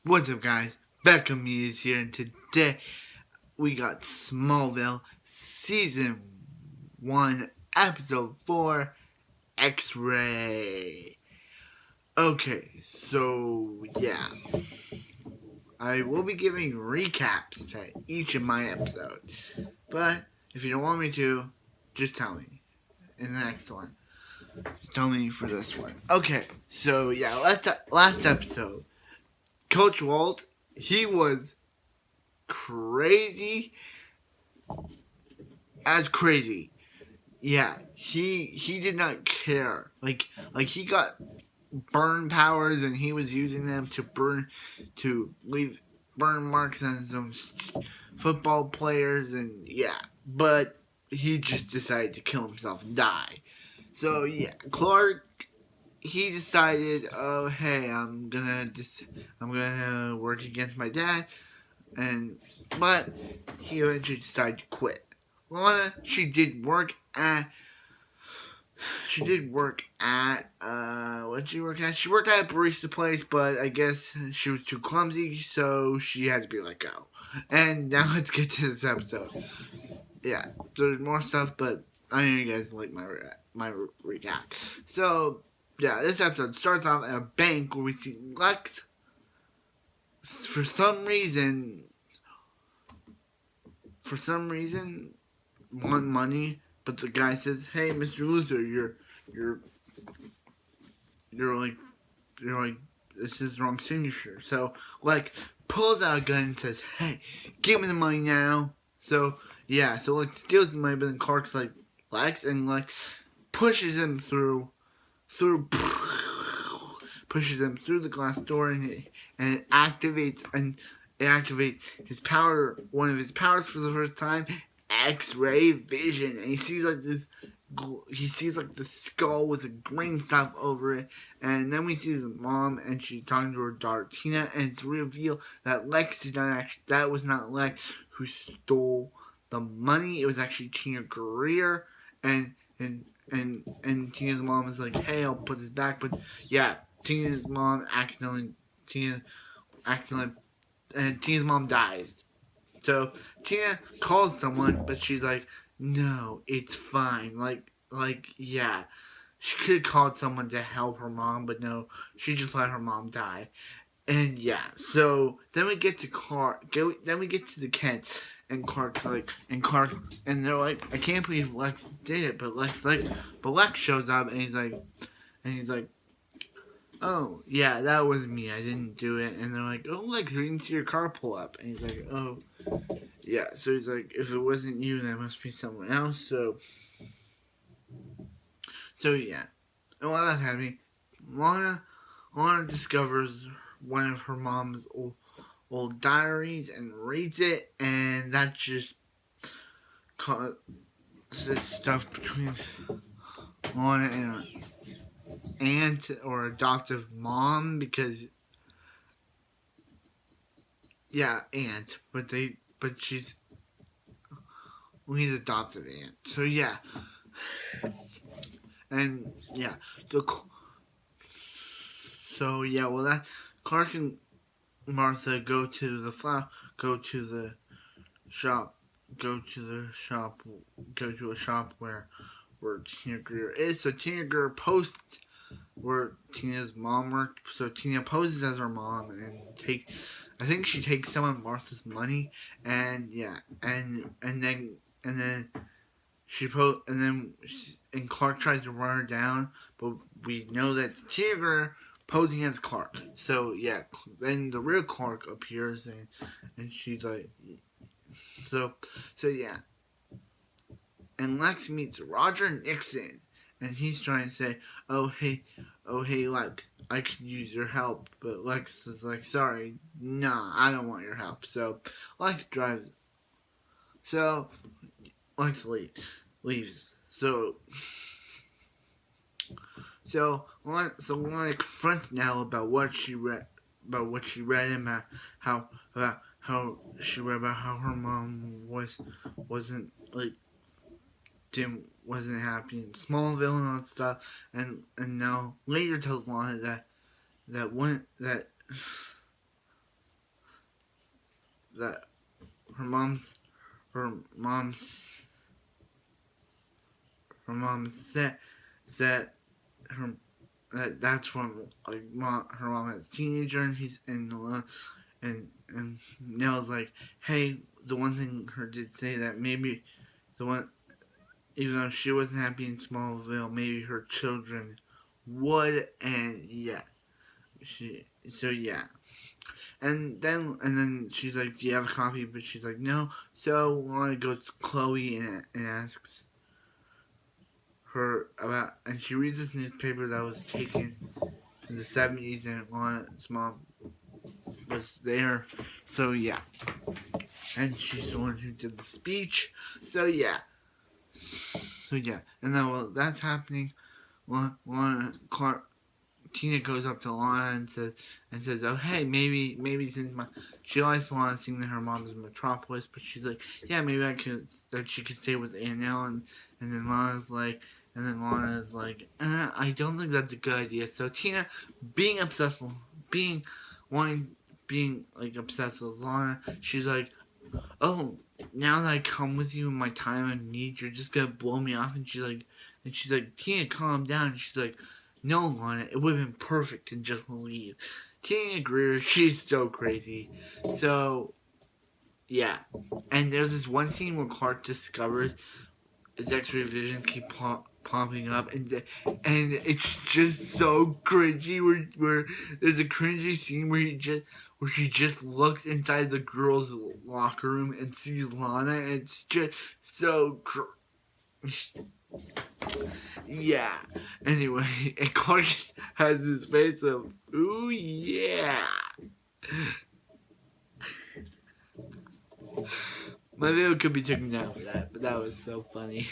What's up, guys? Becca Me is here, and today we got Smallville Season 1, Episode 4, X-ray. Okay, so yeah, I will be giving recaps to each of my episodes, but if you don't want me to, just tell me in the next one. Just tell me for this one. Okay, so yeah, last episode, Coach Walt, he was crazy. Yeah, he did not care. Like he got burn powers and he was using them to leave burn marks on some football players, and yeah, but he just decided to kill himself and die. So yeah, Clark, he decided, oh hey, I'm gonna work against my dad, but he eventually decided to quit. Lana, she did work at what did she work at? She worked at a barista place, but I guess she was too clumsy, so she had to be let go. And now let's get to this episode. Yeah, there's more stuff, but I know you guys like my recap. So yeah, this episode starts off at a bank where we see Lex, for some reason, want money, but the guy says, "Hey, Mr. Luther, you're you're like this is the wrong signature." So like pulls out a gun and says, "Hey, give me the money now." So yeah, so like steals the money, but then Clark's like Lex and like pushes him through pushes him through the glass door, and it activates his power, one of his powers for the first time, X-ray Vision, and he sees like the skull with the green stuff over it, and then we see the mom, and she's talking to her daughter Tina, and it's revealed that that was not Lex who stole the money. It was actually Tina Greer, and Tina's mom is like, "Hey, I'll put this back," but yeah, Tina's mom and Tina's mom dies. So Tina calls someone, but she's like, "No, it's fine." Yeah, she could have called someone to help her mom, but no, she just let her mom die. And yeah, so then we get to Clark. Then we get to the Kents, and and they're like, "I can't believe Lex did it," but Lex shows up, and he's like, "Oh, yeah, that was me. I didn't do it." And they're like, "Oh, Lex, we didn't see your car pull up." And he's like, "Oh, yeah." So he's like, "If it wasn't you, that must be someone else." So yeah. And while that's happening, Lana, Lana discovers one of her mom's old diaries and reads it, and that just causes stuff between Lana and her aunt or adoptive mom, because yeah, aunt, but she's Lee's adopted aunt. So yeah, and yeah, so yeah, well that Clark and Martha go to the shop, go to a shop where Tina Greer is. So Tina Greer posts where Tina's mom worked. So Tina poses as her mom and I think she takes some of Martha's money, and yeah, and then and Clark tries to run her down, but we know that it's Tina Greer posing as Clark. So yeah, then the real Clark appears, and she's like, so yeah, and Lex meets Roger Nixon, and he's trying to say, "Oh hey, Lex, I could use your help," but Lex is like, "Sorry, nah, I don't want your help." So Lex drives. So Lex leaves. Lana confronts Nell about what she read, and how she read about how her mom wasn't like wasn't happy in Smallville and all that stuff, and now later tells Lana that that her mom's her mom's her mom said her that's when like her mom is a teenager and he's in alone and Nell's like, hey, the one thing her did say that maybe the one even though she wasn't happy in Smallville, maybe her children would, and yeah, yeah. And then she's like, do you have a copy? But she's like, no. So Lana goes to Chloe and asks her about, and she reads this newspaper that was taken in the 70s, and Lana's mom was there. So yeah, and she's the one who did the speech. So yeah, and then while that's happening, Tina goes up to Lana and says, oh hey, maybe since she likes Lana seeing that her mom's in Metropolis, but she's like, yeah, maybe she could stay with Annelle, and then Lana's like, I don't think that's a good idea. So Tina, being obsessed with being obsessed with Lana, she's like, oh, now that I come with you in my time of need, you're just gonna blow me off. And she's like, Tina, calm down. And she's like, no, Lana, it would have been perfect and just leave. Tina agrees. She's so crazy. So, yeah. And there's this one scene where Clark discovers his X-ray vision keep popping up, and it's just so cringy. Where there's a cringy scene where she just looks inside the girls' locker room and sees Lana, and it's just so yeah. Anyway, and Clark has this face of ooh yeah. My video could be taken down for that, but that was so funny.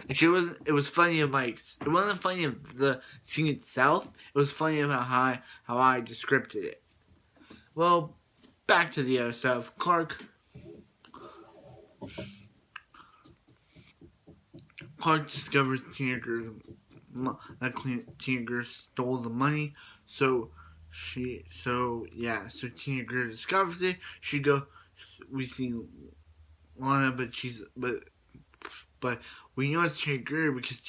Actually, it was funny of Mike's. It wasn't funny of the scene itself. It was funny about how I described it. Well, back to the other stuff. Clark discovers Tina Greer stole the money. So Tina Greer discovers it. We see Lana, but we know it's Tina Greer because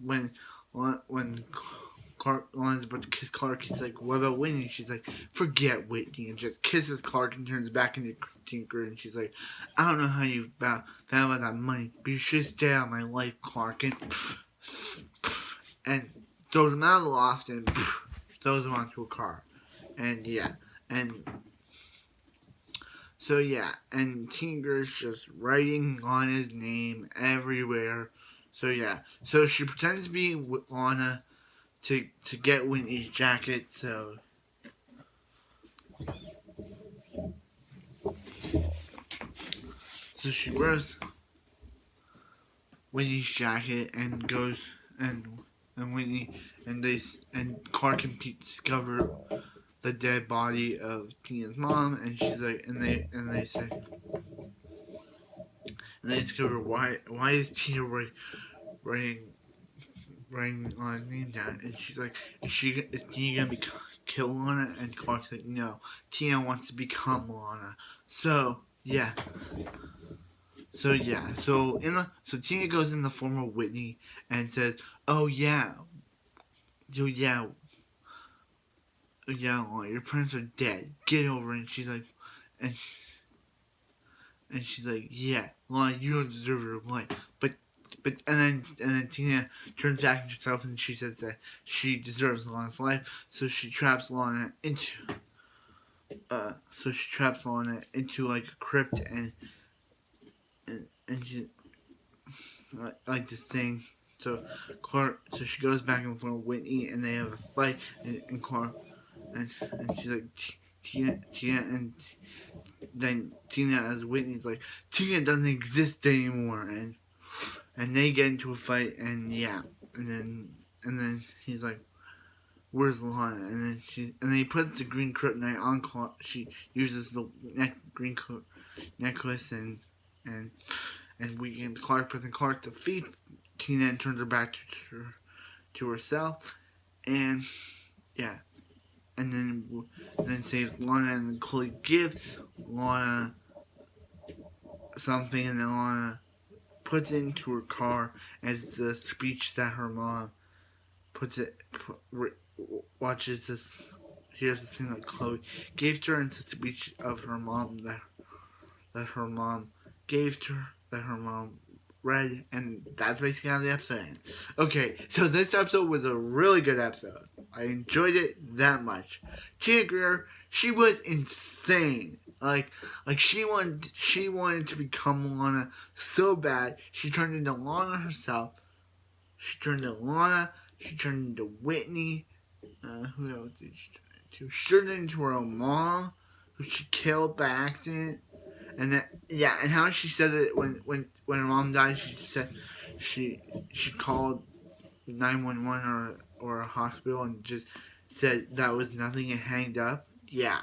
when Lana's about to kiss Clark, he's like, what about Whitney? She's like, forget Whitney, and just kisses Clark and turns back into Tina Greer, and she's like, I don't know how you found about that money, but you should stay out of my life, Clark, and throws him out of the loft and throws him onto a car. And yeah, and so yeah, and Tinker's just writing Lana's name everywhere. So yeah, so she pretends to be Lana to get Whitney's jacket. So she wears Whitney's jacket and goes and Whitney and Clark and Pete discover the dead body of Tina's mom, and she's like, and they say, and they discover why is Tina writing Lana's name down, and she's like, is Tina gonna kill Lana? And Clark's like, no, Tina wants to become Lana. So yeah. So Tina goes in the form of Whitney and says, oh yeah, Lana, your parents are dead. Get over it. And she's like, and she's like, yeah, Lana, you don't deserve your life. And then Tina turns back into herself and she says that she deserves Lana's life. So she traps Lana into like a crypt and she like this thing. So she goes back and forth with Whitney and they have a fight and Clark and she's like Tina and then Tina as Whitney's like, Tina doesn't exist anymore, and they get into a fight, and yeah, and then he's like, where's Lana? And then he puts the green kryptonite on Clark. She uses the green necklace and weakens Clark, but then Clark defeats Tina and turns her back to herself, and yeah. then saves Lana, and then Chloe gives Lana something, and then Lana puts it into her car as the speech that her mom puts it. Watches this. Here's the thing that Chloe gave to her, and it's a speech of her mom that her mom gave to her, that her mom read, and that's basically how the episode ends. Okay, so this episode was a really good episode. I enjoyed it that much. Tina Greer, she was insane. Like she wanted to become Lana so bad. She turned into Lana herself. She turned into Lana. She turned into Whitney. Who else did she turn into? She turned into her own mom, who she killed by accident. And then, yeah, and how she said it when her mom died, she said she called 911 or a hospital and just said that was nothing and hanged up. Yeah,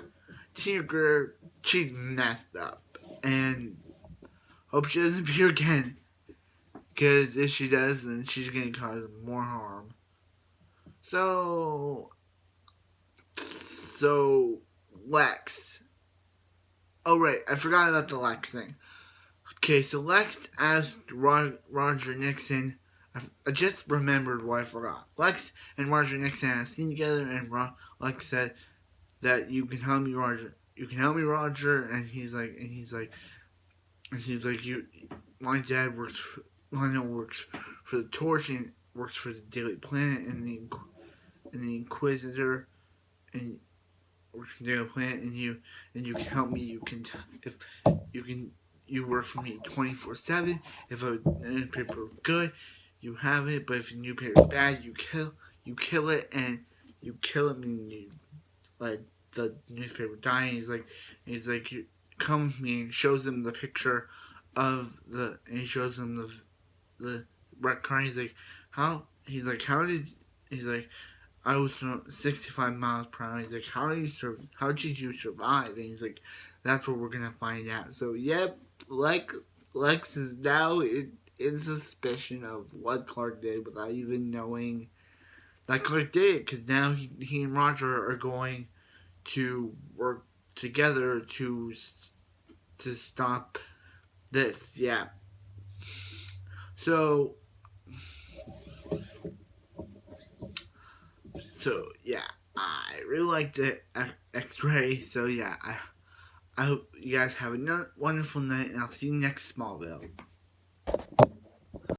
Tina Greer, she's messed up, and hope she doesn't appear again. Because if she does, then she's gonna cause more harm. So Lex. Oh right, I forgot about the Lex thing. Okay, so Lex asked Roger Nixon. I just remembered what I forgot. Lex and Roger Nixon had a scene together, and Lex said that you can help me, Roger. You can help me, Roger. And he's like, my dad works. Lionel works for the Torch and works for the Daily Planet and the Inquisitor, and works for the Daily Planet. And you can help me. You work for me 24/7. If a newspaper is good, you have it. But if a newspaper is bad, you kill it, and you kill it, meaning you let the newspaper die. And he's like, you come with me, and shows him the picture of and he shows him the red car. He's like, how I was 65 miles per hour. He's like, how did you survive? And he's like, that's what we're gonna find out. So yep, Lex is now in suspicion of what Clark did without even knowing that Clark did it, because now he and Roger are going to work together to stop this. Yeah. So yeah, I really liked the X-ray. So yeah, I hope you guys have a wonderful night, and I'll see you next Smallville.